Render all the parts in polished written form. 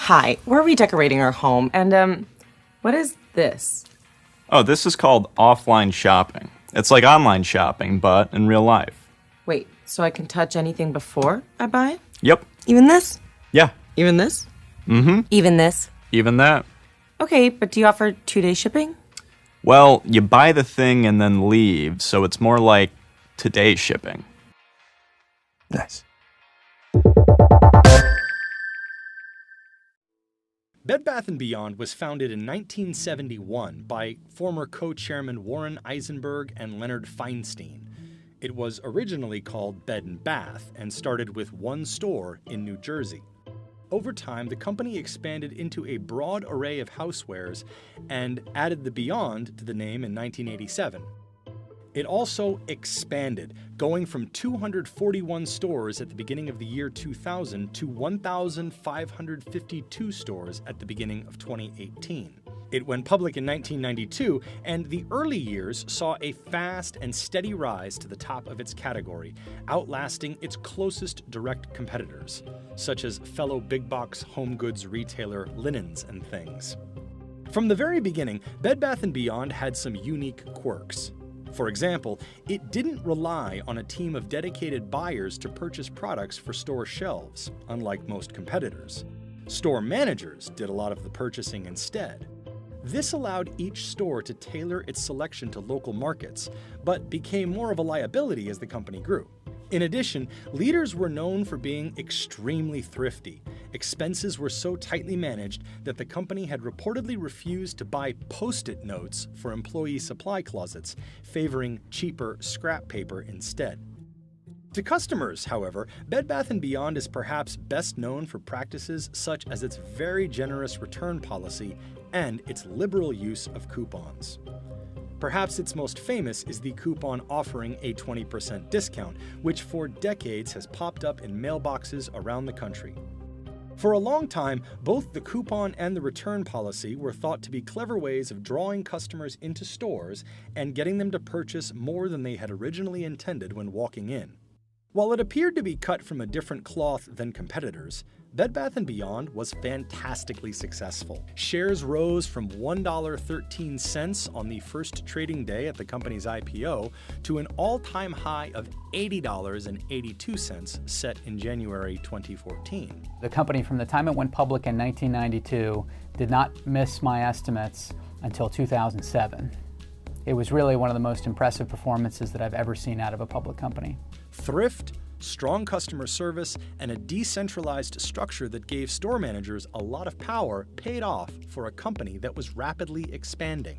Hi, we're redecorating our home, and, what is this? Oh, this is called offline shopping. It's like online shopping, but in real life. Wait, so I can touch anything before I buy? Yep. Even this? Yeah. Even this? Mm-hmm. Even this? Even that. Okay, but do you offer 2-day shipping? Well, you buy the thing and then leave, so it's more like today's shipping. Nice. Bed Bath & Beyond was founded in 1971 by former co-chairman Warren Eisenberg and Leonard Feinstein. It was originally called Bed & Bath and started with one store in New Jersey. Over time, the company expanded into a broad array of housewares and added the Beyond to the name in 1987. It also expanded, going from 241 stores at the beginning of the year 2000 to 1,552 stores at the beginning of 2018. It went public in 1992, and the early years saw a fast and steady rise to the top of its category, outlasting its closest direct competitors, such as fellow big-box home goods retailer Linens and Things. From the very beginning, Bed Bath & Beyond had some unique quirks. For example, it didn't rely on a team of dedicated buyers to purchase products for store shelves, unlike most competitors. Store managers did a lot of the purchasing instead. This allowed each store to tailor its selection to local markets, but became more of a liability as the company grew. In addition, leaders were known for being extremely thrifty. Expenses were so tightly managed that the company had reportedly refused to buy Post-it notes for employee supply closets, favoring cheaper scrap paper instead. To customers, however, Bed Bath & Beyond is perhaps best known for practices such as its very generous return policy and its liberal use of coupons. Perhaps its most famous is the coupon offering a 20% discount, which for decades has popped up in mailboxes around the country. For a long time, both the coupon and the return policy were thought to be clever ways of drawing customers into stores and getting them to purchase more than they had originally intended when walking in. While it appeared to be cut from a different cloth than competitors, Bed Bath & Beyond was fantastically successful. Shares rose from $1.13 on the first trading day at the company's IPO to an all-time high of $80.82 set in January 2014. The company, from the time it went public in 1992, did not miss my estimates until 2007. It was really one of the most impressive performances that I've ever seen out of a public company. Thrift, strong customer service, and a decentralized structure that gave store managers a lot of power paid off for a company that was rapidly expanding.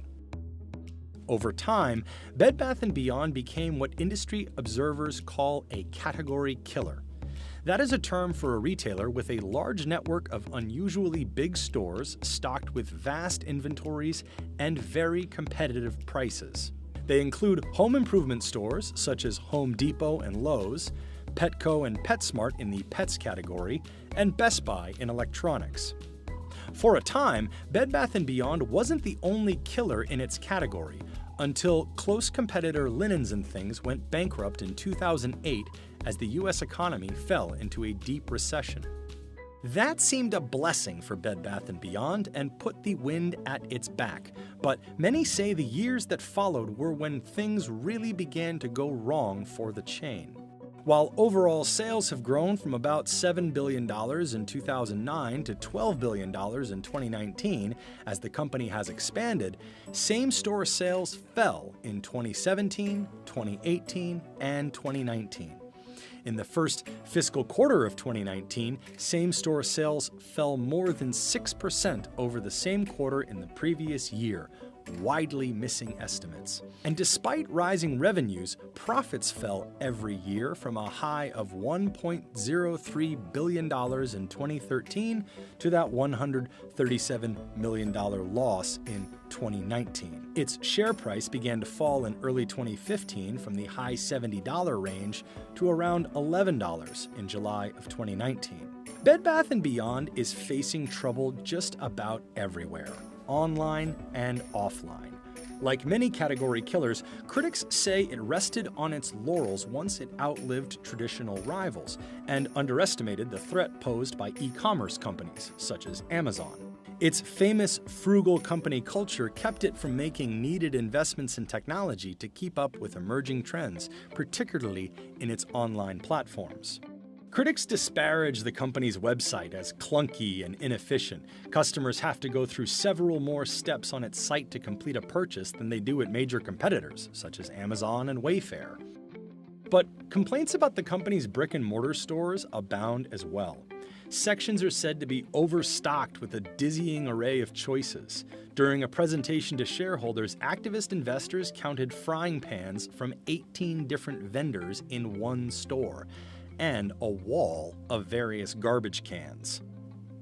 Over time, Bed Bath & Beyond became what industry observers call a category killer. That is a term for a retailer with a large network of unusually big stores stocked with vast inventories and very competitive prices. They include home improvement stores such as Home Depot and Lowe's, Petco and PetSmart in the pets category, and Best Buy in electronics. For a time, Bed Bath & Beyond wasn't the only killer in its category, until close competitor Linens and Things went bankrupt in 2008 as the U.S. economy fell into a deep recession. That seemed a blessing for Bed Bath & Beyond and put the wind at its back, but many say the years that followed were when things really began to go wrong for the chain. While overall sales have grown from about $7 billion in 2009 to $12 billion in 2019 as the company has expanded, same-store sales fell in 2017, 2018, and 2019. In the first fiscal quarter of 2019, same-store sales fell more than 6% over the same quarter in the previous year, widely missing estimates. And despite rising revenues, profits fell every year from a high of $1.03 billion in 2013 to that $137 million loss in 2019. Its share price began to fall in early 2015 from the high $70 range to around $11 in July of 2019. Bed Bath & Beyond is facing trouble just about everywhere, online and offline. Like many category killers, critics say it rested on its laurels once it outlived traditional rivals and underestimated the threat posed by e-commerce companies, such as Amazon. Its famous frugal company culture kept it from making needed investments in technology to keep up with emerging trends, particularly in its online platforms. Critics disparage the company's website as clunky and inefficient. Customers have to go through several more steps on its site to complete a purchase than they do at major competitors, such as Amazon and Wayfair. But complaints about the company's brick-and-mortar stores abound as well. Sections are said to be overstocked with a dizzying array of choices. During a presentation to shareholders, activist investors counted frying pans from 18 different vendors in one store, and a wall of various garbage cans.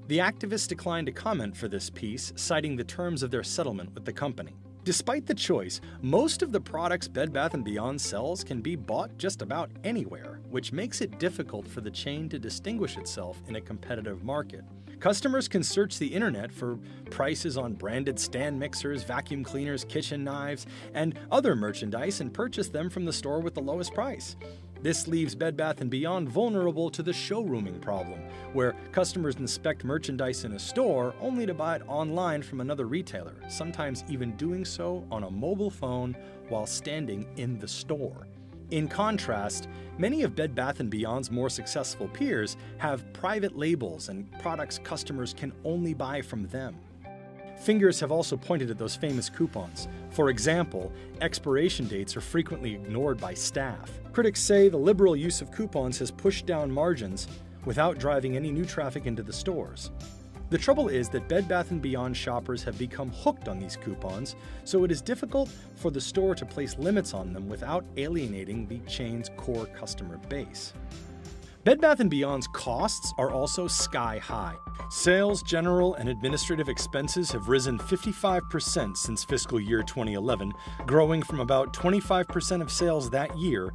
The activists declined to comment for this piece, citing the terms of their settlement with the company. Despite the choice, most of the products Bed Bath & Beyond sells can be bought just about anywhere, which makes it difficult for the chain to distinguish itself in a competitive market. Customers can search the internet for prices on branded stand mixers, vacuum cleaners, kitchen knives, and other merchandise and purchase them from the store with the lowest price. This leaves Bed Bath & Beyond vulnerable to the showrooming problem, where customers inspect merchandise in a store only to buy it online from another retailer, sometimes even doing so on a mobile phone while standing in the store. In contrast, many of Bed Bath & Beyond's more successful peers have private labels and products customers can only buy from them. Fingers have also pointed at those famous coupons. For example, expiration dates are frequently ignored by staff. Critics say the liberal use of coupons has pushed down margins without driving any new traffic into the stores. The trouble is that Bed Bath & Beyond shoppers have become hooked on these coupons, so it is difficult for the store to place limits on them without alienating the chain's core customer base. Bed Bath & Beyond's costs are also sky high. Sales, general, and administrative expenses have risen 55% since fiscal year 2011, growing from about 25% of sales that year.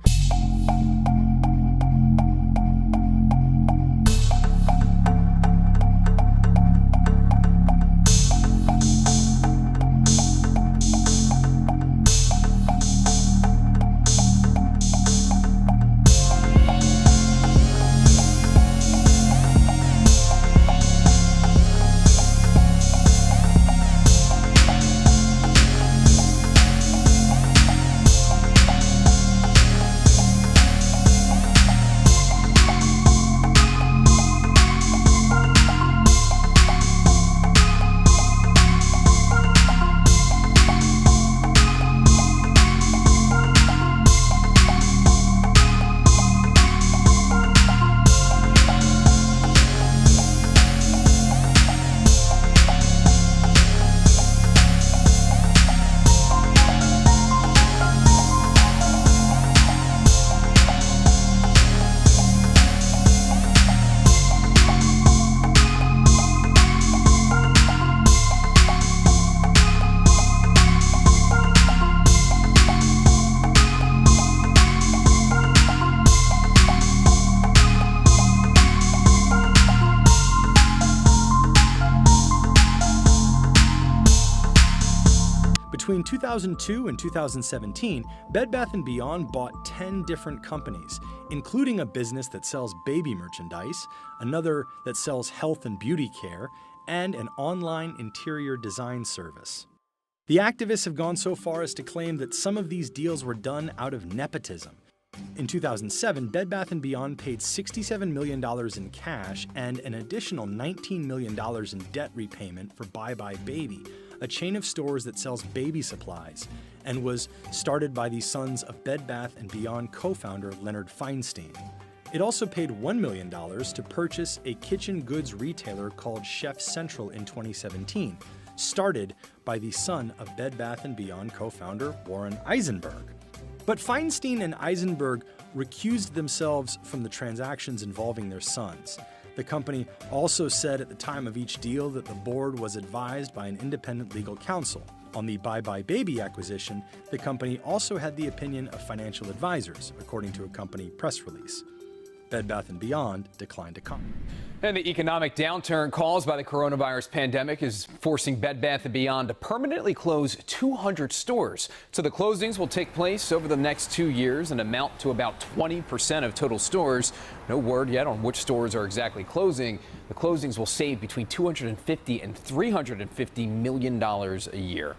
Between 2002 and 2017, Bed Bath & Beyond bought 10 different companies, including a business that sells baby merchandise, another that sells health and beauty care, and an online interior design service. The activists have gone so far as to claim that some of these deals were done out of nepotism. In 2007, Bed Bath & Beyond paid $67 million in cash and an additional $19 million in debt repayment for Bye Bye Baby, a chain of stores that sells baby supplies, and was started by the sons of Bed Bath & Beyond co-founder Leonard Feinstein. It also paid $1 million to purchase a kitchen goods retailer called Chef Central in 2017, started by the son of Bed Bath & Beyond co-founder Warren Eisenberg. But Feinstein and Eisenberg recused themselves from the transactions involving their sons. The company also said at the time of each deal that the board was advised by an independent legal counsel. On the Bye Bye Baby acquisition, the company also had the opinion of financial advisors, according to a company press release. Bed Bath & Beyond declined to comment. And the economic downturn caused by the coronavirus pandemic is forcing Bed Bath & Beyond to permanently close 200 stores. So the closings will take place over the next 2 years and amount to about 20% of total stores. No word yet on which stores are exactly closing. The closings will save between $250 and $350 million a year.